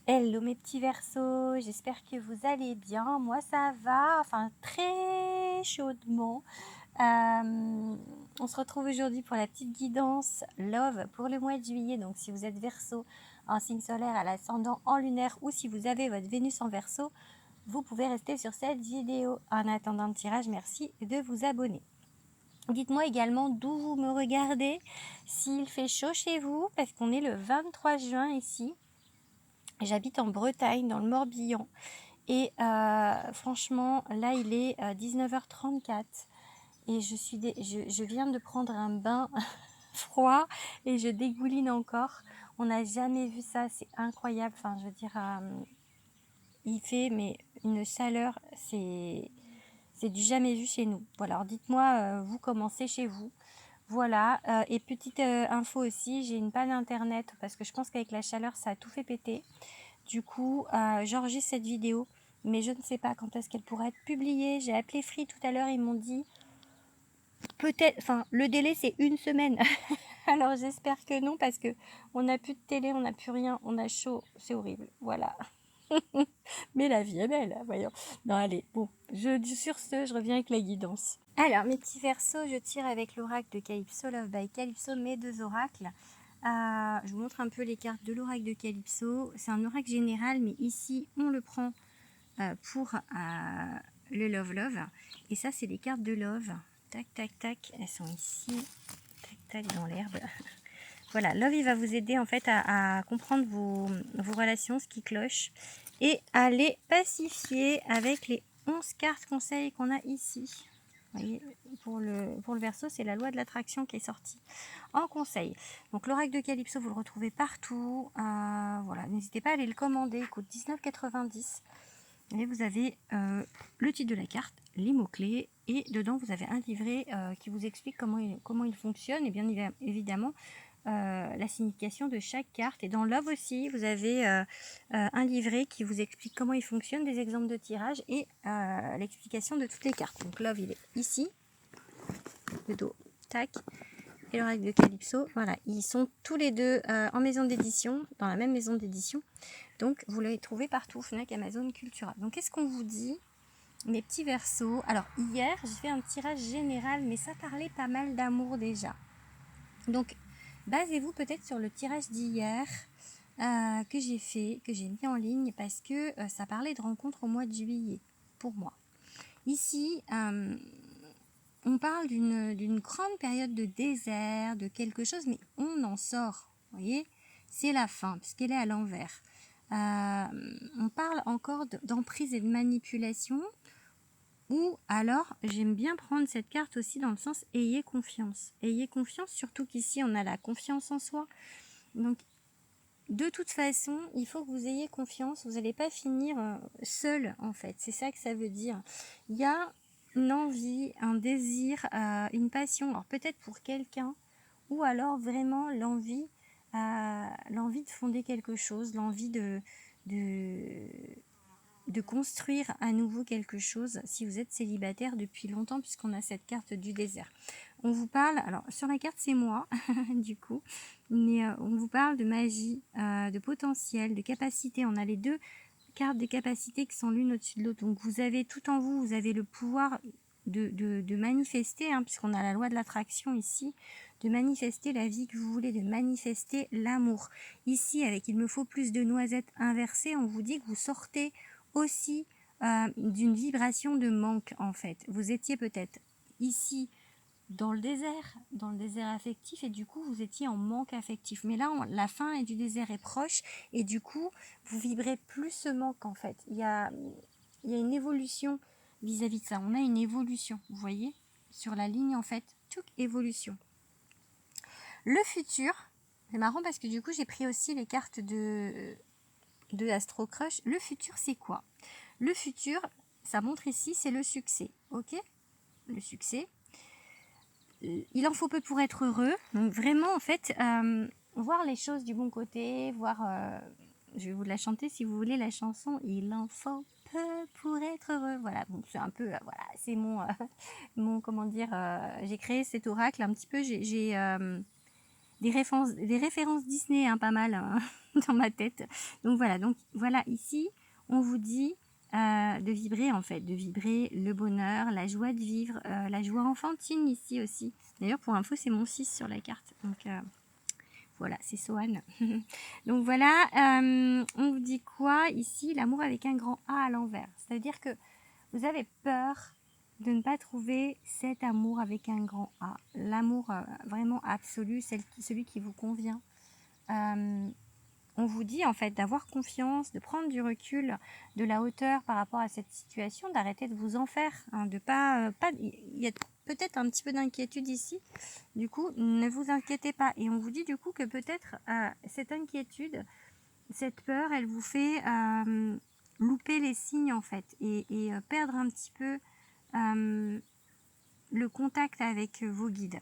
Hello mes petits Verseaux, j'espère que vous allez bien. Moi ça va, enfin très chaudement. On se retrouve aujourd'hui pour la petite guidance Love pour le mois de juillet. Donc si vous êtes Verseau en signe solaire à l'ascendant en lunaire ou si vous avez votre Vénus en Verseau, vous pouvez rester sur cette vidéo. En attendant le tirage, merci de vous abonner. Dites-moi également d'où vous me regardez, s'il fait chaud chez vous, parce qu'on est le 23 juin ici. J'habite en Bretagne, dans le Morbihan. Et franchement, là, il est 19h34. Et je viens de prendre un bain froid et je dégouline encore. On n'a jamais vu ça, c'est incroyable. Enfin, je veux dire, il fait mais une chaleur, c'est du jamais vu chez nous. Voilà, alors dites-moi, vous commencez chez vous. Voilà, et petite info aussi, j'ai une panne internet parce que je pense qu'avec la chaleur, ça a tout fait péter. Du coup, j'enregistre cette vidéo, mais je ne sais pas quand est-ce qu'elle pourra être publiée. J'ai appelé Free tout à l'heure, ils m'ont dit peut-être, enfin, le délai c'est une semaine. Alors j'espère que non, parce que on n'a plus de télé, on n'a plus rien, on a chaud, c'est horrible. Voilà. Mais la vie est belle, voyons. Non, allez, bon, sur ce, je reviens avec la guidance. Alors, mes petits versos, je tire avec l'oracle de Calypso, Love by Calypso, mes deux oracles. Je vous montre un peu les cartes de l'oracle de Calypso. C'est un oracle général, mais ici, on le prend pour le Love Love. Et ça, c'est les cartes de Love. Tac, tac, tac. Elles sont ici. Tac, tac, dans l'herbe. Voilà, Love, il va vous aider en fait à comprendre vos relations, ce qui cloche, et à les pacifier avec les 11 cartes conseils qu'on a ici. Vous voyez, pour le Verseau, c'est la loi de l'attraction qui est sortie en conseil. Donc l'oracle de Calypso, vous le retrouvez partout. Voilà, n'hésitez pas à aller le commander, il coûte 19,90 €. Et vous avez le titre de la carte, les mots-clés, et dedans vous avez un livret qui vous explique comment il fonctionne, et bien évidemment la signification de chaque carte. Et dans Love aussi, vous avez un livret qui vous explique comment il fonctionne, des exemples de tirage et l'explication de toutes les cartes. Donc Love, il est ici, le dos, tac, et l'oracle de Calypso. Voilà, ils sont tous les deux en maison d'édition, dans la même maison d'édition. Donc vous les trouvez partout, Fnac, Amazon, Cultura. Donc qu'est-ce qu'on vous dit, mes petits Verseaux? Alors hier, j'ai fait un tirage général, mais ça parlait pas mal d'amour déjà. Donc basez-vous peut-être sur le tirage d'hier que j'ai fait, que j'ai mis en ligne, parce que ça parlait de rencontres au mois de juillet, pour moi. Ici, on parle d'une grande période de désert, de quelque chose, mais on en sort, vous voyez. C'est la fin, puisqu'elle est à l'envers. On parle encore d'emprise et de manipulation, ou alors, j'aime bien prendre cette carte aussi dans le sens ayez confiance. Ayez confiance, surtout qu'ici, on a la confiance en soi. Donc, de toute façon, il faut que vous ayez confiance. Vous n'allez pas finir seul, en fait. C'est ça que ça veut dire. Il y a une envie, un désir, une passion. Alors, peut-être pour quelqu'un, ou alors vraiment l'envie de fonder quelque chose, l'envie de construire à nouveau quelque chose si vous êtes célibataire depuis longtemps, puisqu'on a cette carte du désert. On vous parle, alors sur la carte c'est moi du coup, mais on vous parle de magie, de potentiel, de capacité. On a les deux cartes des capacités qui sont l'une au-dessus de l'autre. Donc vous avez tout en vous, vous avez le pouvoir de manifester, puisqu'on a la loi de l'attraction ici, de manifester la vie que vous voulez, de manifester l'amour. Ici, avec il me faut plus de noisettes inversées, on vous dit que vous sortez aussi d'une vibration de manque, en fait. Vous étiez peut-être ici dans le désert affectif, et du coup vous étiez en manque affectif. Mais là, la fin du désert est proche, et du coup vous vibrez plus ce manque, en fait. Il y a une évolution vis-à-vis de ça. On a une évolution, vous voyez, sur la ligne, en fait, toute évolution. Le futur, c'est marrant parce que du coup j'ai pris aussi les cartes de Astro Crush. Le futur, c'est quoi? Le futur, ça montre ici, c'est le succès, ok? Le succès. Il en faut peu pour être heureux. Donc vraiment, en fait, voir les choses du bon côté, voir... je vais vous la chanter si vous voulez la chanson. Il en faut peu pour être heureux. Voilà, donc c'est un peu... voilà, c'est mon comment dire... j'ai créé cet oracle un petit peu. J'ai des références Disney, hein, pas mal hein, dans ma tête. Donc voilà, ici, on vous dit de vibrer en fait, de vibrer le bonheur, la joie de vivre, la joie enfantine ici aussi. D'ailleurs, pour info, c'est mon 6 sur la carte. Donc voilà, c'est Sohan. Donc voilà, on vous dit quoi ici? L'amour avec un grand A à l'envers. C'est-à-dire que vous avez peur de ne pas trouver cet amour avec un grand A. L'amour vraiment absolu, celui qui vous convient. On vous dit en fait d'avoir confiance, de prendre du recul, de la hauteur par rapport à cette situation, d'arrêter de vous en faire, hein, de pas, il y a peut-être un petit peu d'inquiétude ici. Du coup, ne vous inquiétez pas. Et on vous dit du coup que peut-être cette inquiétude, cette peur, elle vous fait louper les signes en fait et perdre un petit peu le contact avec vos guides.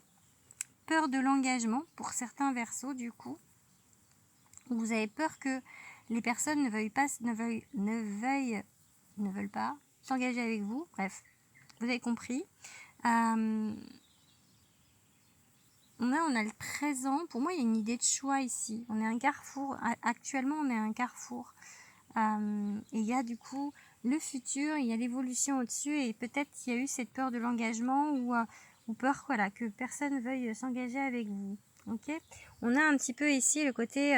Peur de l'engagement pour certains versos du coup. Vous avez peur que les personnes ne veulent pas s'engager avec vous. Bref, vous avez compris. On a le présent. Pour moi, il y a une idée de choix ici. On est un carrefour. Actuellement, on est un carrefour. Et il y a du coup le futur, il y a l'évolution au-dessus. Et peut-être qu'il y a eu cette peur de l'engagement ou peur voilà, que personne veuille s'engager avec vous. Okay, on a un petit peu ici le côté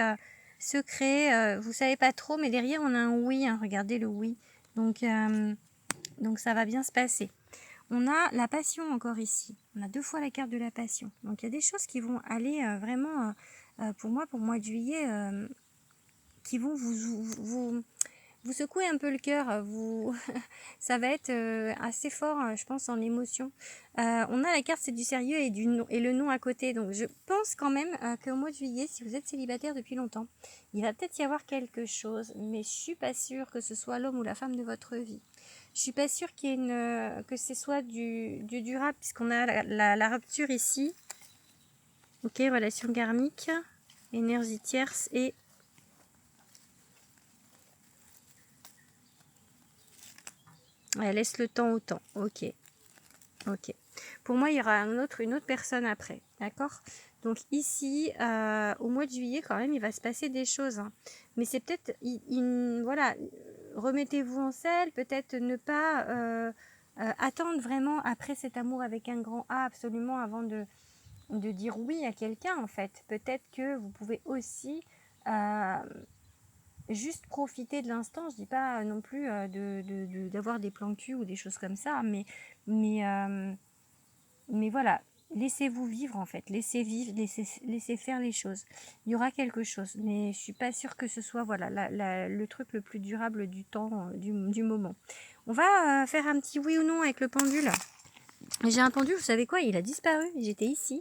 secret. Vous savez pas trop, mais derrière, on a un oui. Hein, regardez le oui. Donc ça va bien se passer. On a la passion encore ici. On a 2 fois la carte de la passion. Donc il y a des choses qui vont aller vraiment, pour moi, pour le mois de juillet, qui vont vous secouer un peu le cœur. Ça va être assez fort, je pense, en émotion. On a la carte, c'est du sérieux et le nom à côté. Donc je pense quand même qu'au mois de juillet, si vous êtes célibataire depuis longtemps, il va peut-être y avoir quelque chose, mais je suis pas sûre que ce soit l'homme ou la femme de votre vie. Je suis pas sûre qu'il y ait que ce soit du durable, puisqu'on a la rupture ici. Ok, relation karmique, énergie tierce et elle laisse le temps au temps. Ok. Pour moi, il y aura une autre personne après. D'accord? Donc ici, au mois de juillet, quand même, il va se passer des choses. Hein. Mais c'est peut-être, voilà, remettez-vous en selle, peut-être ne pas attendre vraiment après cet amour avec un grand A absolument avant de dire oui à quelqu'un, en fait. Peut-être que vous pouvez aussi juste profiter de l'instant. Je dis pas non plus d'avoir des plans cul ou des choses comme ça, mais voilà, laissez-vous vivre en fait, laissez faire les choses. Il y aura quelque chose, mais je suis pas sûre que ce soit voilà le truc le plus durable du temps, du moment. On va faire un petit oui ou non avec le pendule. J'ai un pendule, vous savez quoi, il a disparu. J'étais ici,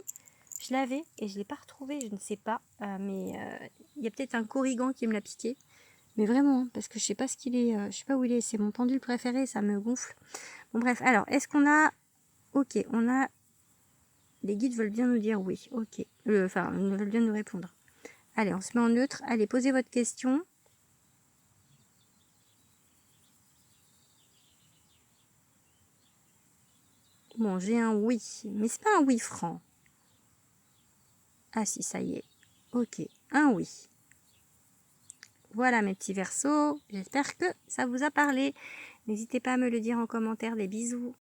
je l'avais et je l'ai pas retrouvé, je ne sais pas, mais il y a peut-être un corrigan qui me l'a piqué. Mais vraiment, hein, parce que je sais pas ce qu'il est, je sais pas où il est. C'est mon pendule préféré, ça me gonfle. Bon bref, alors est-ce qu'on a, ok, on a les guides veulent bien nous dire oui, ok. Enfin, ils veulent bien nous répondre. Allez, on se met en neutre. Allez, posez votre question. Bon, j'ai un oui, mais c'est pas un oui franc. Ah si, ça y est. Ok, un oui. Voilà mes petits versos. J'espère que ça vous a parlé. N'hésitez pas à me le dire en commentaire. Des bisous.